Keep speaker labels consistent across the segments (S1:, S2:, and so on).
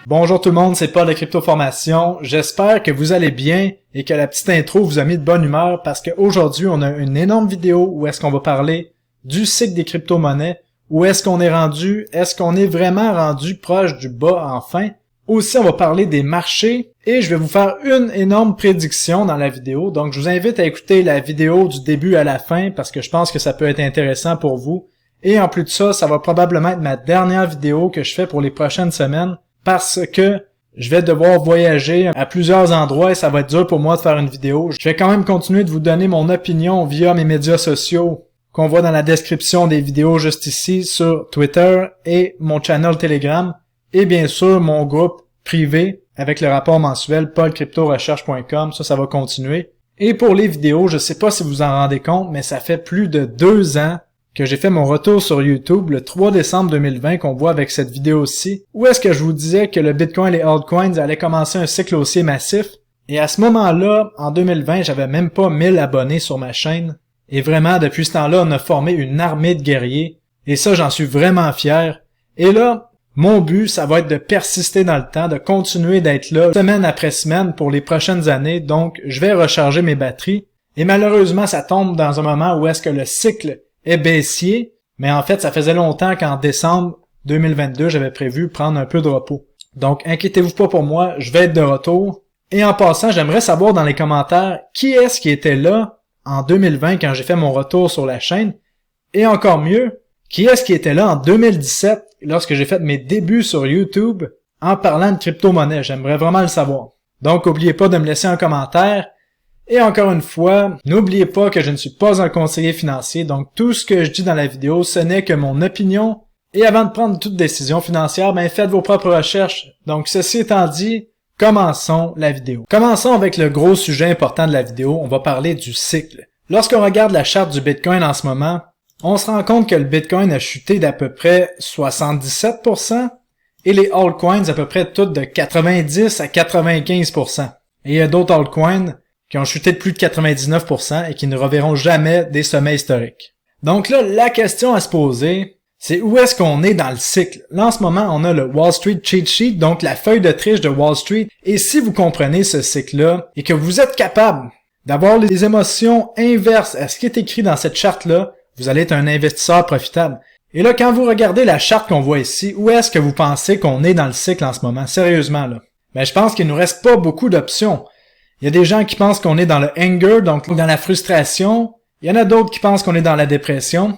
S1: Bonjour tout le monde, c'est Paul de Crypto-Formation. J'espère que vous allez bien et que la petite intro vous a mis de bonne humeur parce qu'aujourd'hui, on a une énorme vidéo où est-ce qu'on va parler du cycle des crypto-monnaies. Où est-ce qu'on est rendu? Est-ce qu'on est vraiment rendu proche du bas enfin? Aussi, on va parler des marchés et je vais vous faire une énorme prédiction dans la vidéo. Donc, je vous invite à écouter la vidéo du début à la fin parce que je pense que ça peut être intéressant pour vous. Et en plus de ça, ça va probablement être ma dernière vidéo que je fais pour les prochaines semaines parce que je vais devoir voyager à plusieurs endroits et ça va être dur pour moi de faire une vidéo. Je vais quand même continuer de vous donner mon opinion via mes médias sociaux qu'on voit dans la description des vidéos juste ici sur Twitter et mon channel Telegram et bien sûr mon groupe privé avec le rapport mensuel paulcryptorecherche.com. Ça va continuer. Et pour les vidéos, je sais pas si vous en rendez compte, mais ça fait plus de 2 ans que j'ai fait mon retour sur YouTube le 3 décembre 2020 qu'on voit avec cette vidéo-ci, où est-ce que je vous disais que le Bitcoin et les altcoins allaient commencer un cycle haussier massif. Et à ce moment-là, en 2020, j'avais même pas 1000 abonnés sur ma chaîne. Et vraiment, depuis ce temps-là, on a formé une armée de guerriers. Et ça, j'en suis vraiment fier. Et là, mon but, ça va être de persister dans le temps, de continuer d'être là semaine après semaine pour les prochaines années. Donc, je vais recharger mes batteries. Et malheureusement, ça tombe dans un moment où est-ce que le cycle est baissier, mais en fait, ça faisait longtemps qu'en décembre 2022, j'avais prévu prendre un peu de repos. Donc, inquiétez-vous pas pour moi, je vais être de retour. Et en passant, j'aimerais savoir dans les commentaires qui est-ce qui était là en 2020 quand j'ai fait mon retour sur la chaîne. Et encore mieux, qui est-ce qui était là en 2017 lorsque j'ai fait mes débuts sur YouTube en parlant de crypto-monnaie. J'aimerais vraiment le savoir. Donc, n'oubliez pas de me laisser un commentaire. Et encore une fois, n'oubliez pas que je ne suis pas un conseiller financier, donc tout ce que je dis dans la vidéo, ce n'est que mon opinion. Et avant de prendre toute décision financière, faites vos propres recherches. Donc ceci étant dit, commençons la vidéo. Commençons avec le gros sujet important de la vidéo, on va parler du cycle. Lorsqu'on regarde la charte du Bitcoin en ce moment, on se rend compte que le Bitcoin a chuté d'à peu près 77% et les altcoins à peu près toutes de 90 à 95%. Et il y a d'autres altcoins qui ont chuté de plus de 99% et qui ne reverront jamais des sommets historiques. Donc là, la question à se poser, c'est où est-ce qu'on est dans le cycle? Là, en ce moment, on a le Wall Street Cheat Sheet, donc la feuille de triche de Wall Street. Et si vous comprenez ce cycle-là et que vous êtes capable d'avoir les émotions inverses à ce qui est écrit dans cette charte-là, vous allez être un investisseur profitable. Et là, quand vous regardez la charte qu'on voit ici, où est-ce que vous pensez qu'on est dans le cycle en ce moment? Sérieusement, là. Je pense qu'il nous reste pas beaucoup d'options. Il y a des gens qui pensent qu'on est dans le anger, donc dans la frustration. Il y en a d'autres qui pensent qu'on est dans la dépression.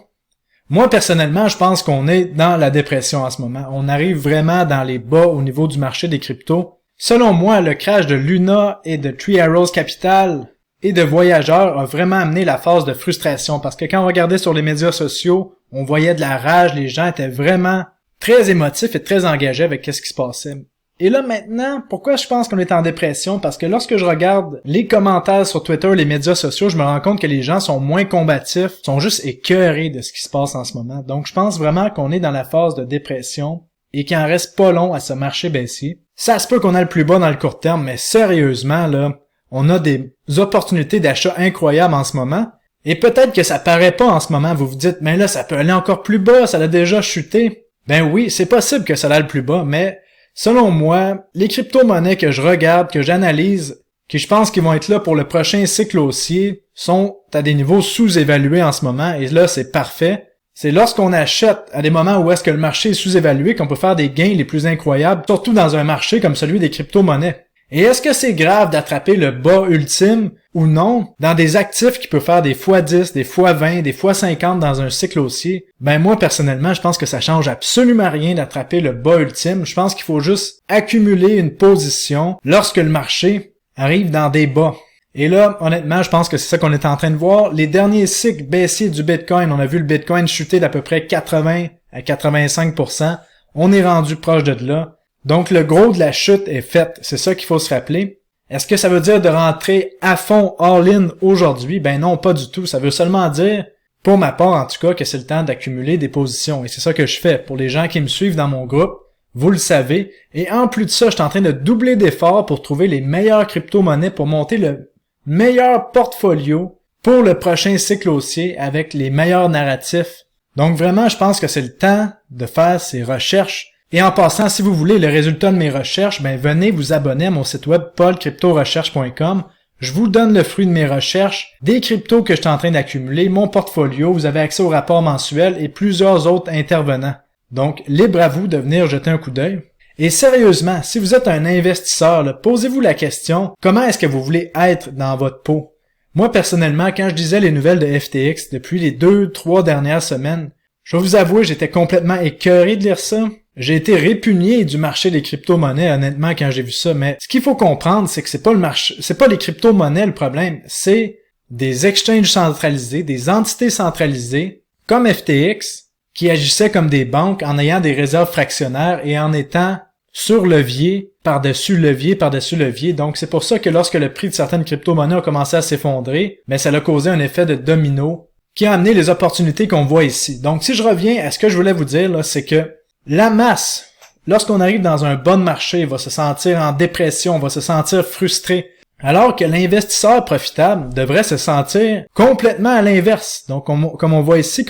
S1: Moi, personnellement, je pense qu'on est dans la dépression en ce moment. On arrive vraiment dans les bas au niveau du marché des cryptos. Selon moi, le crash de Luna et de Three Arrows Capital et de Voyageurs a vraiment amené la phase de frustration parce que quand on regardait sur les médias sociaux, on voyait de la rage, les gens étaient vraiment très émotifs et très engagés avec ce qui se passait. Et là maintenant, pourquoi je pense qu'on est en dépression? Parce que lorsque je regarde les commentaires sur Twitter, les médias sociaux, je me rends compte que les gens sont moins combatifs, sont juste écœurés de ce qui se passe en ce moment. Donc je pense vraiment qu'on est dans la phase de dépression et qu'il en reste pas long à ce marché baissier. Ça se peut qu'on a le plus bas dans le court terme, mais sérieusement là, on a des opportunités d'achat incroyables en ce moment. Et peut-être que ça paraît pas en ce moment, vous vous dites, mais là ça peut aller encore plus bas, ça a déjà chuté. Ben oui, c'est possible que ça aille plus bas, mais selon moi, les crypto-monnaies que je regarde, que j'analyse, qui je pense qu'ils vont être là pour le prochain cycle haussier, sont à des niveaux sous-évalués en ce moment, et là, c'est parfait. C'est lorsqu'on achète à des moments où est-ce que le marché est sous-évalué qu'on peut faire des gains les plus incroyables, surtout dans un marché comme celui des crypto-monnaies. Et est-ce que c'est grave d'attraper le bas ultime ou non dans des actifs qui peuvent faire des x10, des x20, des x50 dans un cycle haussier? Moi, personnellement, je pense que ça change absolument rien d'attraper le bas ultime. Je pense qu'il faut juste accumuler une position lorsque le marché arrive dans des bas. Et là, honnêtement, je pense que c'est ça qu'on est en train de voir. Les derniers cycles baissiers du Bitcoin, on a vu le Bitcoin chuter d'à peu près 80 à 85%. On est rendu proche de là. Donc, le gros de la chute est fait. C'est ça qu'il faut se rappeler. Est-ce que ça veut dire de rentrer à fond all-in aujourd'hui? Non, pas du tout. Ça veut seulement dire, pour ma part en tout cas, que c'est le temps d'accumuler des positions. Et c'est ça que je fais. Pour les gens qui me suivent dans mon groupe, vous le savez. Et en plus de ça, je suis en train de doubler d'efforts pour trouver les meilleures crypto-monnaies pour monter le meilleur portfolio pour le prochain cycle haussier avec les meilleurs narratifs. Donc vraiment, je pense que c'est le temps de faire ces recherches Et en passant, si vous voulez le résultat de mes recherches, ben venez vous abonner à mon site web paulcryptorecherche.com. Je vous donne le fruit de mes recherches, des cryptos que je suis en train d'accumuler, mon portfolio, vous avez accès au rapport mensuel et plusieurs autres intervenants. Donc, libre à vous de venir jeter un coup d'œil. Et sérieusement, si vous êtes un investisseur, là, posez-vous la question, comment est-ce que vous voulez être dans votre peau? Moi, personnellement, quand je disais les nouvelles de FTX depuis les 2-3 dernières semaines, je vais vous avouer, j'étais complètement écœuré de lire ça. J'ai été répugné du marché des crypto-monnaies, honnêtement, quand j'ai vu ça. Mais ce qu'il faut comprendre, c'est que c'est pas le marché, c'est pas les crypto-monnaies le problème. C'est des exchanges centralisés, des entités centralisées, comme FTX, qui agissaient comme des banques en ayant des réserves fractionnaires et en étant sur levier, par-dessus levier, par-dessus levier. Donc, c'est pour ça que lorsque le prix de certaines crypto-monnaies a commencé à s'effondrer, ben, ça a causé un effet de domino qui a amené les opportunités qu'on voit ici. Donc, si je reviens à ce que je voulais vous dire, là, c'est que la masse, lorsqu'on arrive dans un bon marché, va se sentir en dépression, va se sentir frustré, alors que l'investisseur profitable devrait se sentir complètement à l'inverse. Donc, comme on voit ici,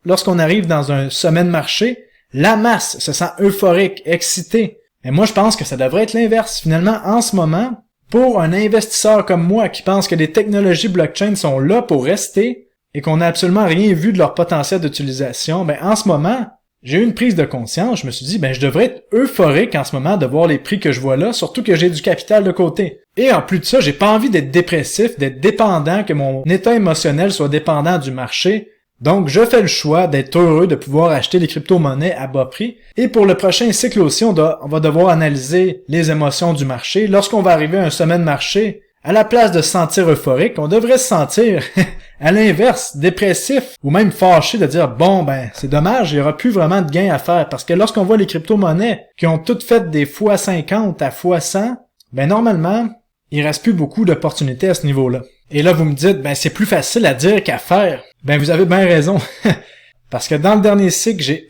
S1: lorsqu'on arrive dans un sommet de marché, la masse se sent euphorique, excitée. Et moi, je pense que ça devrait être l'inverse. Finalement, en ce moment, pour un investisseur comme moi qui pense que les technologies blockchain sont là pour rester et qu'on n'a absolument rien vu de leur potentiel d'utilisation, ben en ce moment, j'ai eu une prise de conscience. Je me suis dit, ben je devrais être euphorique en ce moment de voir les prix que je vois là, surtout que j'ai du capital de côté. Et en plus de ça, j'ai pas envie d'être dépressif, d'être dépendant, que mon état émotionnel soit dépendant du marché. Donc, je fais le choix d'être heureux de pouvoir acheter des crypto-monnaies à bas prix. Et pour le prochain cycle aussi, on va devoir analyser les émotions du marché. Lorsqu'on va arriver à un sommet de marché, à la place de se sentir euphorique, on devrait se sentir, à l'inverse, dépressif ou même fâché de dire, bon, ben, c'est dommage, il n'y aura plus vraiment de gains à faire. Parce que lorsqu'on voit les crypto-monnaies qui ont toutes fait des fois 50 à fois 100, ben, normalement, il reste plus beaucoup d'opportunités à ce niveau-là. Et là, vous me dites, ben, c'est plus facile à dire qu'à faire. Ben, vous avez bien raison. Parce que dans le dernier cycle, j'ai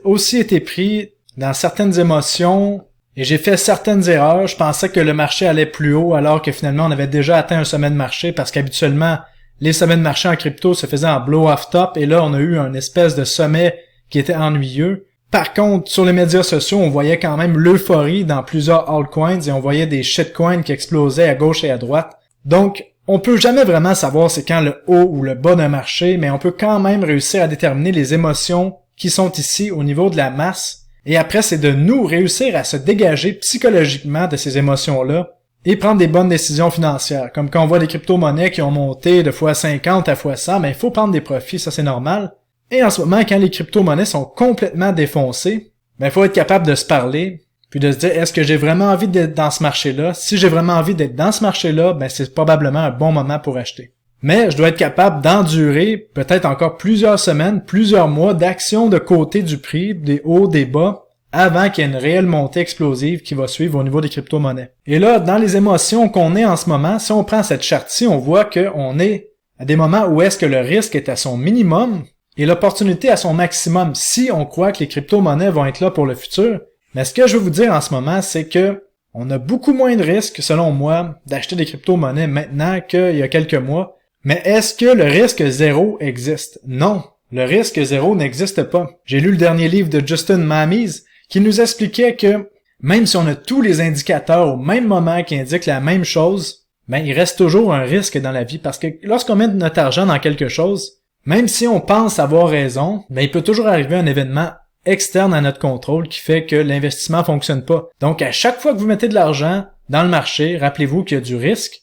S1: aussi été pris dans certaines émotions et j'ai fait certaines erreurs. Je pensais que le marché allait plus haut alors que finalement, on avait déjà atteint un sommet de marché parce qu'habituellement, les sommets de marché en crypto se faisaient en blow-off top et là, on a eu un espèce de sommet qui était ennuyeux. Par contre, sur les médias sociaux, on voyait quand même l'euphorie dans plusieurs altcoins et on voyait des shitcoins qui explosaient à gauche et à droite. Donc, on peut jamais vraiment savoir c'est quand le haut ou le bas d'un marché, mais on peut quand même réussir à déterminer les émotions qui sont ici au niveau de la masse. Et après, c'est de nous réussir à se dégager psychologiquement de ces émotions-là et prendre des bonnes décisions financières. Comme quand on voit des crypto-monnaies qui ont monté de fois 50 à fois 100, mais il faut prendre des profits, ça c'est normal. Et en ce moment, quand les crypto-monnaies sont complètement défoncées, ben il faut être capable de se parler, puis de se dire, est-ce que j'ai vraiment envie d'être dans ce marché-là? Si j'ai vraiment envie d'être dans ce marché-là, ben c'est probablement un bon moment pour acheter. Mais je dois être capable d'endurer peut-être encore plusieurs semaines, plusieurs mois d'action de côté du prix, des hauts, des bas, avant qu'il y ait une réelle montée explosive qui va suivre au niveau des crypto-monnaies. Et là, dans les émotions qu'on est en ce moment, si on prend cette charte-ci, on voit qu'on est à des moments où est-ce que le risque est à son minimum et l'opportunité à son maximum si on croit que les crypto-monnaies vont être là pour le futur. Mais ce que je veux vous dire en ce moment, c'est que on a beaucoup moins de risques, selon moi, d'acheter des crypto-monnaies maintenant qu'il y a quelques mois. Mais est-ce que le risque zéro existe? Non, le risque zéro n'existe pas. J'ai lu le dernier livre de Justin Mamies qui nous expliquait que même si on a tous les indicateurs au même moment qui indiquent la même chose, ben il reste toujours un risque dans la vie parce que lorsqu'on met notre argent dans quelque chose, même si on pense avoir raison, ben il peut toujours arriver un événement externe à notre contrôle qui fait que l'investissement fonctionne pas. Donc, à chaque fois que vous mettez de l'argent dans le marché, rappelez-vous qu'il y a du risque,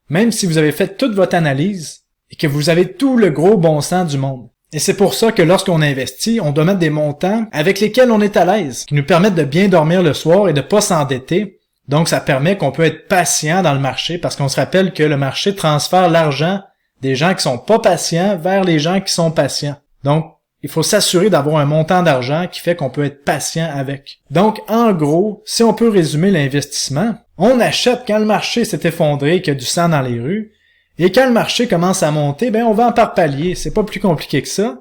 S1: même si vous avez fait toute votre analyse et que vous avez tout le gros bon sens du monde. Et c'est pour ça que lorsqu'on investit, on doit mettre des montants avec lesquels on est à l'aise, qui nous permettent de bien dormir le soir et de pas s'endetter. Donc, ça permet qu'on peut être patient dans le marché parce qu'on se rappelle que le marché transfère l'argent des gens qui sont pas patients vers les gens qui sont patients. Donc, il faut s'assurer d'avoir un montant d'argent qui fait qu'on peut être patient avec. Donc, en gros, si on peut résumer l'investissement, on achète quand le marché s'est effondré et qu'il y a du sang dans les rues, et quand le marché commence à monter, ben on vend par palier. C'est pas plus compliqué que ça.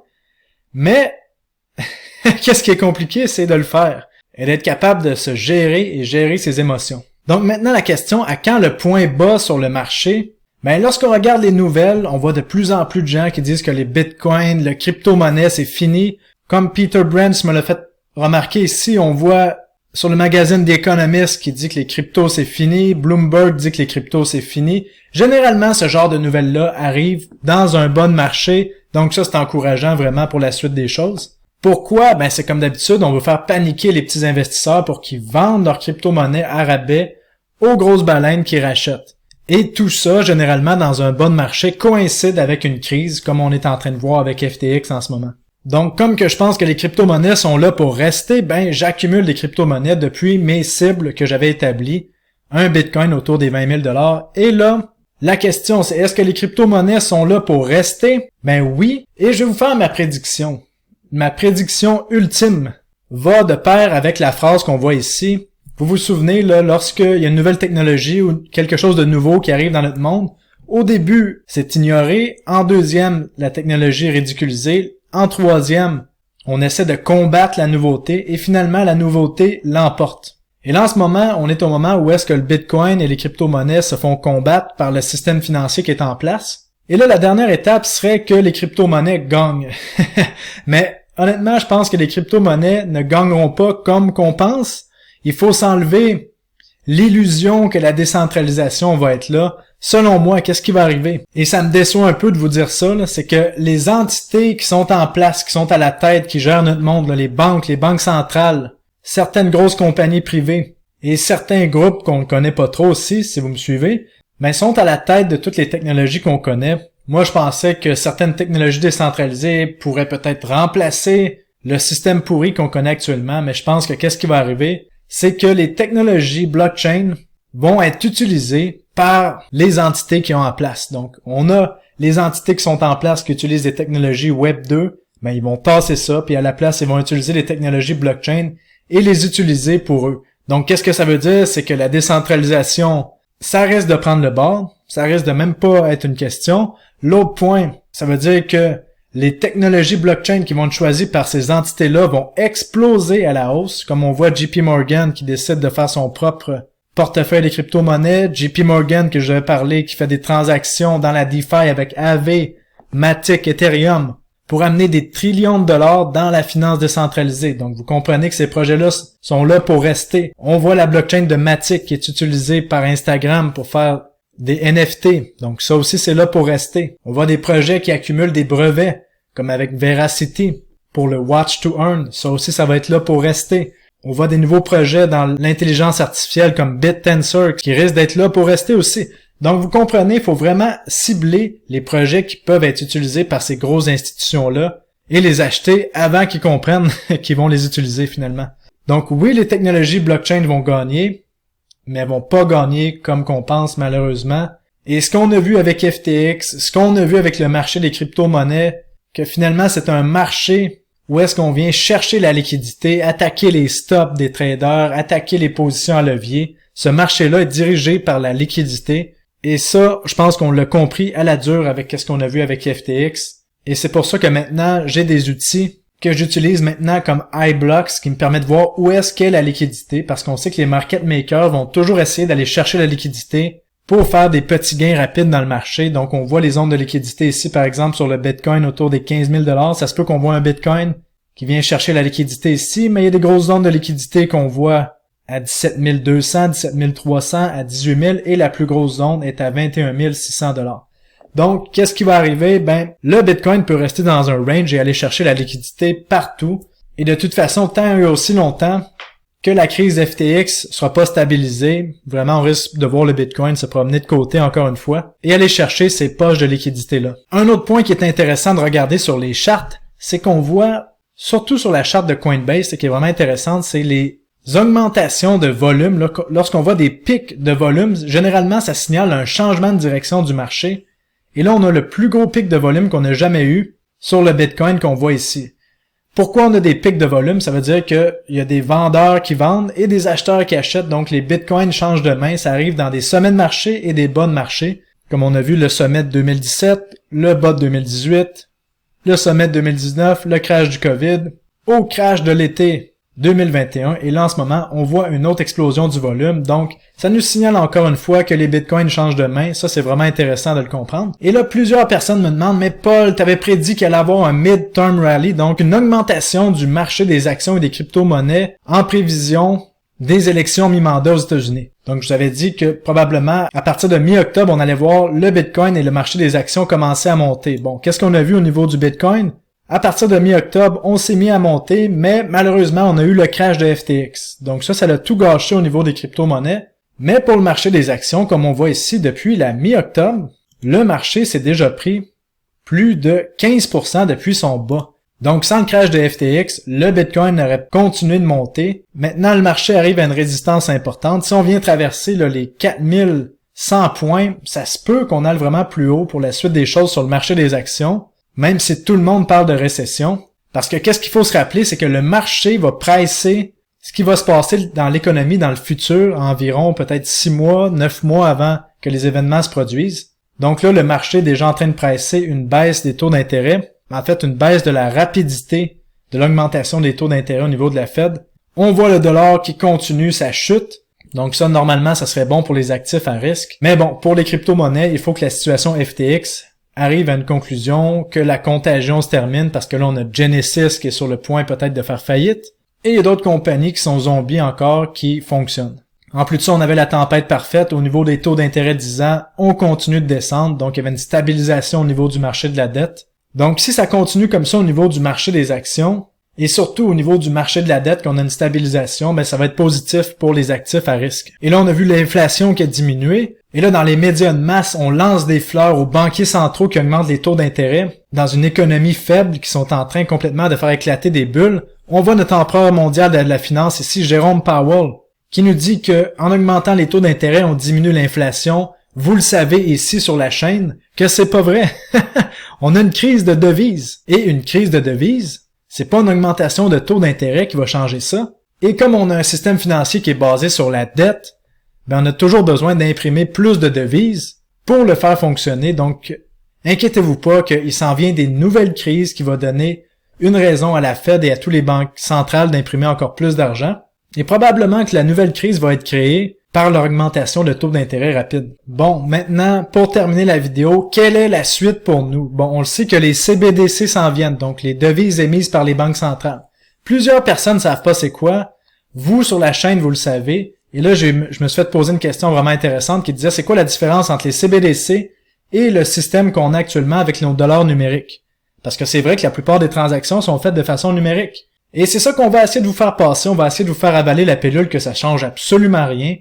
S1: Mais, qu'est-ce qui est compliqué, c'est de le faire. Et d'être capable de se gérer et gérer ses émotions. Donc maintenant, la question, à quand le point bas sur le marché? Ben, lorsqu'on regarde les nouvelles, on voit de plus en plus de gens qui disent que les bitcoins, le crypto-monnaie, c'est fini. Comme Peter Brandt me l'a fait remarquez ici, on voit sur le magazine The Economist qui dit que les cryptos c'est fini, Bloomberg dit que les cryptos c'est fini. Généralement, ce genre de nouvelles-là arrive dans un bon marché, donc ça c'est encourageant vraiment pour la suite des choses. Pourquoi? Ben c'est comme d'habitude, on veut faire paniquer les petits investisseurs pour qu'ils vendent leurs crypto-monnaies à rabais aux grosses baleines qui rachètent. Et tout ça, généralement, dans un bon marché, coïncide avec une crise, comme on est en train de voir avec FTX en ce moment. Donc, comme que je pense que les crypto-monnaies sont là pour rester, ben j'accumule des crypto-monnaies depuis mes cibles que j'avais établies, un Bitcoin autour des 20 000 $. Et là, la question c'est, est-ce que les crypto-monnaies sont là pour rester? Ben oui, et je vais vous faire ma prédiction. Ma prédiction ultime va de pair avec la phrase qu'on voit ici. Vous vous souvenez, là, lorsqu'il y a une nouvelle technologie ou quelque chose de nouveau qui arrive dans notre monde, au début, c'est ignoré. En deuxième, la technologie est ridiculisée. En troisième, on essaie de combattre la nouveauté et finalement, la nouveauté l'emporte. Et là, en ce moment, on est au moment où est-ce que le Bitcoin et les crypto-monnaies se font combattre par le système financier qui est en place. Et là, la dernière étape serait que les crypto-monnaies gagnent. Mais honnêtement, je pense que les crypto-monnaies ne gagneront pas comme qu'on pense. Il faut s'enlever l'illusion que la décentralisation va être là. Selon moi, qu'est-ce qui va arriver? Et ça me déçoit un peu de vous dire ça, là, c'est que les entités qui sont en place, qui sont à la tête, qui gèrent notre monde, là, les banques centrales, certaines grosses compagnies privées et certains groupes qu'on ne connaît pas trop aussi, si vous me suivez, ben, sont à la tête de toutes les technologies qu'on connaît. Moi, je pensais que certaines technologies décentralisées pourraient peut-être remplacer le système pourri qu'on connaît actuellement, mais je pense que qu'est-ce qui va arriver? C'est que les technologies blockchain vont être utilisées par les entités qui ont en place. Donc, on a les entités qui sont en place qui utilisent des technologies Web 2, ben ils vont passer ça, puis à la place, ils vont utiliser les technologies blockchain et les utiliser pour eux. Donc, qu'est-ce que ça veut dire? C'est que la décentralisation, ça risque de prendre le bord, ça risque de même pas être une question. L'autre point, ça veut dire que les technologies blockchain qui vont être choisies par ces entités-là vont exploser à la hausse, comme on voit JP Morgan qui décide de faire son propre portefeuille des crypto-monnaies, JP Morgan que je vais parler qui fait des transactions dans la DeFi avec Aave, Matic, Ethereum pour amener des trillions de dollars dans la finance décentralisée. Donc vous comprenez que ces projets-là sont là pour rester. On voit la blockchain de Matic qui est utilisée par Instagram pour faire des NFT. Donc ça aussi c'est là pour rester. On voit des projets qui accumulent des brevets comme avec Veracity pour le Watch to Earn. Ça aussi ça va être là pour rester. On voit des nouveaux projets dans l'intelligence artificielle comme BitTensor qui risquent d'être là pour rester aussi. Donc vous comprenez, il faut vraiment cibler les projets qui peuvent être utilisés par ces grosses institutions-là et les acheter avant qu'ils comprennent qu'ils vont les utiliser finalement. Donc oui, les technologies blockchain vont gagner, mais elles vont pas gagner comme qu'on pense malheureusement. Et ce qu'on a vu avec FTX, ce qu'on a vu avec le marché des crypto-monnaies, que finalement c'est un marché où est-ce qu'on vient chercher la liquidité, attaquer les stops des traders, attaquer les positions à levier. Ce marché-là est dirigé par la liquidité. Et ça, je pense qu'on l'a compris à la dure avec ce qu'on a vu avec FTX. Et c'est pour ça que maintenant, j'ai des outils que j'utilise maintenant comme iBlocks qui me permettent de voir où est-ce qu'est la liquidité parce qu'on sait que les market makers vont toujours essayer d'aller chercher la liquidité pour faire des petits gains rapides dans le marché. Donc, on voit les zones de liquidité ici, par exemple, sur le Bitcoin autour des 15 000 $. Ça se peut qu'on voit un Bitcoin qui vient chercher la liquidité ici, mais il y a des grosses zones de liquidité qu'on voit à 17 200, 17 300, à 18 000 et la plus grosse zone est à 21 600 $. Donc, qu'est-ce qui va arriver? Ben, le Bitcoin peut rester dans un range et aller chercher la liquidité partout. Et de toute façon, tant et aussi longtemps que la crise FTX sera pas stabilisée, vraiment on risque de voir le Bitcoin se promener de côté encore une fois et aller chercher ces poches de liquidité-là. Un autre point qui est intéressant de regarder sur les chartes, c'est qu'on voit, surtout sur la charte de Coinbase, ce qui est vraiment intéressant, c'est les augmentations de volume. Lorsqu'on voit des pics de volume, généralement ça signale un changement de direction du marché. Et là, on a le plus gros pic de volume qu'on n'a jamais eu sur le Bitcoin qu'on voit ici. Pourquoi on a des pics de volume? Ça veut dire qu'il y a des vendeurs qui vendent et des acheteurs qui achètent. Donc, les bitcoins changent de main. Ça arrive dans des sommets de marché et des bas de marché. Comme on a vu le sommet de 2017, le bas de 2018, le sommet de 2019, le crash du COVID. Au crash de l'été 2021 et là en ce moment on voit une autre explosion du volume, donc ça nous signale encore une fois que les bitcoins changent de main. Ça c'est vraiment intéressant de le comprendre. Et là plusieurs personnes me demandent, mais Paul, t'avais prédit qu'il allait avoir un mid-term rally, donc une augmentation du marché des actions et des crypto-monnaies en prévision des élections mi-mandat aux États-Unis. Donc je vous avais dit que probablement à partir de mi-octobre on allait voir le bitcoin et le marché des actions commencer à monter. Bon, qu'est-ce qu'on a vu au niveau du bitcoin? À partir de mi-octobre, on s'est mis à monter, mais malheureusement, on a eu le crash de FTX. Donc ça l'a tout gâché au niveau des crypto-monnaies. Mais pour le marché des actions, comme on voit ici, depuis la mi-octobre, le marché s'est déjà pris plus de 15% depuis son bas. Donc sans le crash de FTX, le Bitcoin aurait continué de monter. Maintenant, le marché arrive à une résistance importante. Si on vient traverser là, les 4100 points, ça se peut qu'on aille vraiment plus haut pour la suite des choses sur le marché des actions. Même si tout le monde parle de récession. Parce que qu'est-ce qu'il faut se rappeler, c'est que le marché va pricer ce qui va se passer dans l'économie dans le futur, environ peut-être 6 mois, 9 mois avant que les événements se produisent. Donc là, le marché est déjà en train de pricer une baisse des taux d'intérêt. En fait, une baisse de la rapidité de l'augmentation des taux d'intérêt au niveau de la Fed. On voit le dollar qui continue sa chute. Donc ça, normalement, ça serait bon pour les actifs à risque. Mais bon, pour les crypto-monnaies, il faut que la situation FTX arrive à une conclusion, que la contagion se termine, parce que là, on a Genesis qui est sur le point peut-être de faire faillite, et il y a d'autres compagnies qui sont zombies encore, qui fonctionnent. En plus de ça, on avait la tempête parfaite. Au niveau des taux d'intérêt 10 ans, on continue de descendre, donc il y avait une stabilisation au niveau du marché de la dette. Donc si ça continue comme ça au niveau du marché des actions, et surtout au niveau du marché de la dette, qu'on a une stabilisation, ben ça va être positif pour les actifs à risque. Et là, on a vu l'inflation qui a diminué. Et là, dans les médias de masse, on lance des fleurs aux banquiers centraux qui augmentent les taux d'intérêt. Dans une économie faible, qui sont en train complètement de faire éclater des bulles, on voit notre empereur mondial de la finance ici, Jérôme Powell, qui nous dit que en augmentant les taux d'intérêt, on diminue l'inflation. Vous le savez ici sur la chaîne, que c'est pas vrai. On a une crise de devises. Et une crise de devises, c'est pas une augmentation de taux d'intérêt qui va changer ça. Et comme on a un système financier qui est basé sur la dette, ben on a toujours besoin d'imprimer plus de devises pour le faire fonctionner. Donc, inquiétez-vous pas qu'il s'en vient des nouvelles crises qui vont donner une raison à la Fed et à toutes les banques centrales d'imprimer encore plus d'argent. Et probablement que la nouvelle crise va être créée par l'augmentation de taux d'intérêt rapide. Bon, maintenant, pour terminer la vidéo, quelle est la suite pour nous? Bon, on le sait que les CBDC s'en viennent, donc les devises émises par les banques centrales. Plusieurs personnes ne savent pas c'est quoi. Vous, sur la chaîne, vous le savez. Et là, je me suis fait poser une question vraiment intéressante qui disait c'est quoi la différence entre les CBDC et le système qu'on a actuellement avec nos dollars numériques? Parce que c'est vrai que la plupart des transactions sont faites de façon numérique. Et c'est ça qu'on va essayer de vous faire passer. On va essayer de vous faire avaler la pilule que ça change absolument rien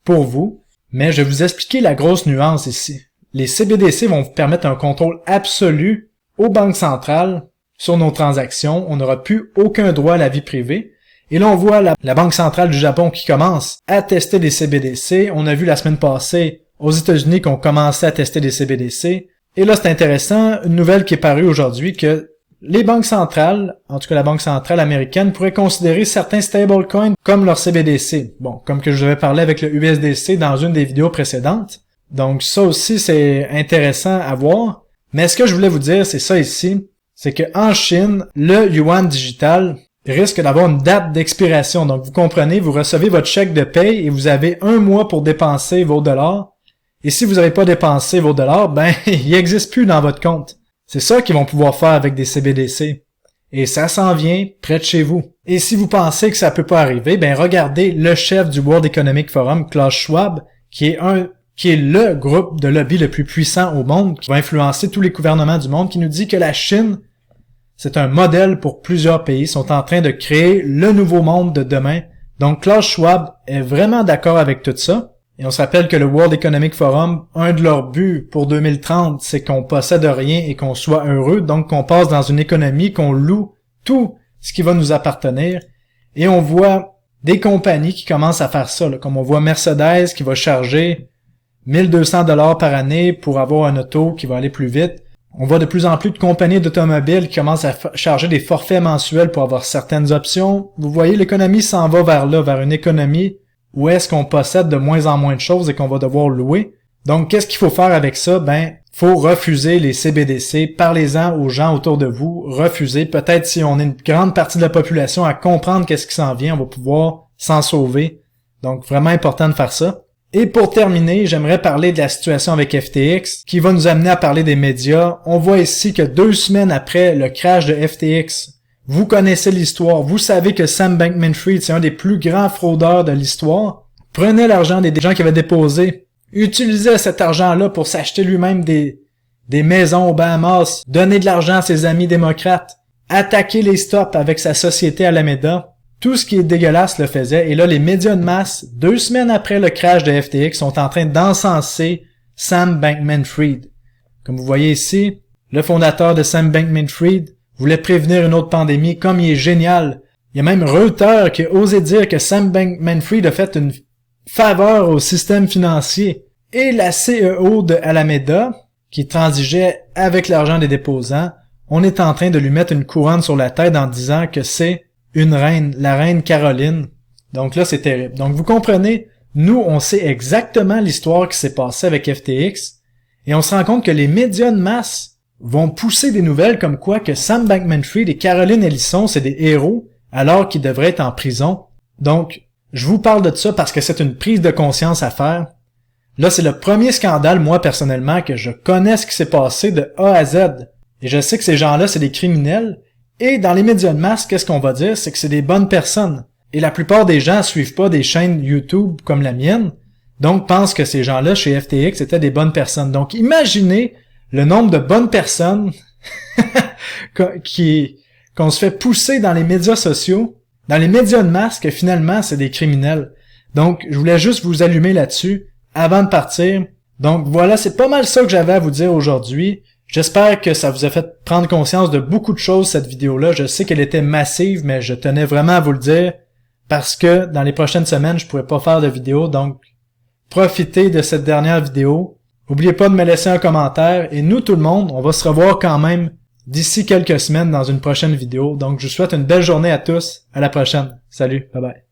S1: pour vous. Mais je vais vous expliquer la grosse nuance ici. Les CBDC vont vous permettre un contrôle absolu aux banques centrales sur nos transactions. On n'aura plus aucun droit à la vie privée. Et là, on voit la Banque centrale du Japon qui commence à tester des CBDC. On a vu la semaine passée aux États-Unis qu'on commençait à tester des CBDC. Et là, c'est intéressant, une nouvelle qui est parue aujourd'hui que les banques centrales, en tout cas la Banque centrale américaine, pourraient considérer certains stablecoins comme leur CBDC. Bon, comme que je vous avais parlé avec le USDC dans une des vidéos précédentes. Donc ça aussi, c'est intéressant à voir. Mais ce que je voulais vous dire, c'est ça ici. C'est qu'en Chine, le yuan digital risque d'avoir une date d'expiration. Donc vous comprenez, vous recevez votre chèque de paye et vous avez 1 mois pour dépenser vos dollars. Et si vous n'avez pas dépensé vos dollars, ben, ils n'existent plus dans votre compte. C'est ça qu'ils vont pouvoir faire avec des CBDC. Et ça s'en vient près de chez vous. Et si vous pensez que ça peut pas arriver, ben, regardez le chef du World Economic Forum, Klaus Schwab, qui est le groupe de lobby le plus puissant au monde, qui va influencer tous les gouvernements du monde, qui nous dit que la Chine, c'est un modèle pour plusieurs pays, sont en train de créer le nouveau monde de demain. Donc Klaus Schwab est vraiment d'accord avec tout ça. Et on se rappelle que le World Economic Forum, un de leurs buts pour 2030, c'est qu'on possède rien et qu'on soit heureux, donc qu'on passe dans une économie, qu'on loue tout ce qui va nous appartenir. Et on voit des compagnies qui commencent à faire ça, là, comme on voit Mercedes qui va charger 1200 $ par année pour avoir un auto qui va aller plus vite. On voit de plus en plus de compagnies d'automobiles qui commencent à charger des forfaits mensuels pour avoir certaines options. Vous voyez, l'économie s'en va vers là, vers une économie où est-ce qu'on possède de moins en moins de choses et qu'on va devoir louer. Donc, qu'est-ce qu'il faut faire avec ça? Ben, faut refuser les CBDC. Parlez-en aux gens autour de vous. Refusez. Peut-être si on est une grande partie de la population à comprendre qu'est-ce qui s'en vient, on va pouvoir s'en sauver. Donc, vraiment important de faire ça. Et pour terminer, j'aimerais parler de la situation avec FTX, qui va nous amener à parler des médias. On voit ici que 2 semaines après le crash de FTX, vous connaissez l'histoire. Vous savez que Sam Bankman-Fried, c'est un des plus grands fraudeurs de l'histoire. Prenez l'argent des gens qui avaient déposé. Utilisez cet argent-là pour s'acheter lui-même des maisons aux Bahamas, donner de l'argent à ses amis démocrates, attaquer les stops avec sa société Alameda. Tout ce qui est dégueulasse le faisait. Et là, les médias de masse, 2 semaines après le crash de FTX, sont en train d'encenser Sam Bankman-Fried. Comme vous voyez ici, le fondateur de Sam Bankman-Fried voulait prévenir une autre pandémie, comme il est génial. Il y a même Reuters qui a osé dire que Sam Bankman-Fried a fait une faveur au système financier. Et la CEO de Alameda, qui transigeait avec l'argent des déposants, on est en train de lui mettre une couronne sur la tête en disant que c'est une reine, la reine Caroline. Donc là, c'est terrible. Donc vous comprenez, nous, on sait exactement l'histoire qui s'est passée avec FTX, et on se rend compte que les médias de masse vont pousser des nouvelles comme quoi que Sam Bankman-Fried et Caroline Ellison, c'est des héros, alors qu'ils devraient être en prison. Donc, je vous parle de ça parce que c'est une prise de conscience à faire. Là, c'est le premier scandale, moi, personnellement, que je connais ce qui s'est passé de A à Z. Et je sais que ces gens-là, c'est des criminels. Et dans les médias de masse, qu'est-ce qu'on va dire? C'est que c'est des bonnes personnes. Et la plupart des gens suivent pas des chaînes YouTube comme la mienne, donc pensent que ces gens-là, chez FTX, étaient des bonnes personnes. Donc, imaginez le nombre de bonnes personnes qu'on se fait pousser dans les médias sociaux, dans les médias de masse, que finalement, c'est des criminels. Donc, je voulais juste vous allumer là-dessus avant de partir. Donc, voilà, c'est pas mal ça que j'avais à vous dire aujourd'hui. J'espère que ça vous a fait prendre conscience de beaucoup de choses, cette vidéo-là. Je sais qu'elle était massive, mais je tenais vraiment à vous le dire parce que dans les prochaines semaines, je pourrais pas faire de vidéo. Donc, profitez de cette dernière vidéo. N'oubliez pas de me laisser un commentaire. Et nous, tout le monde, on va se revoir quand même d'ici quelques semaines dans une prochaine vidéo. Donc, je vous souhaite une belle journée à tous. À la prochaine. Salut. Bye bye.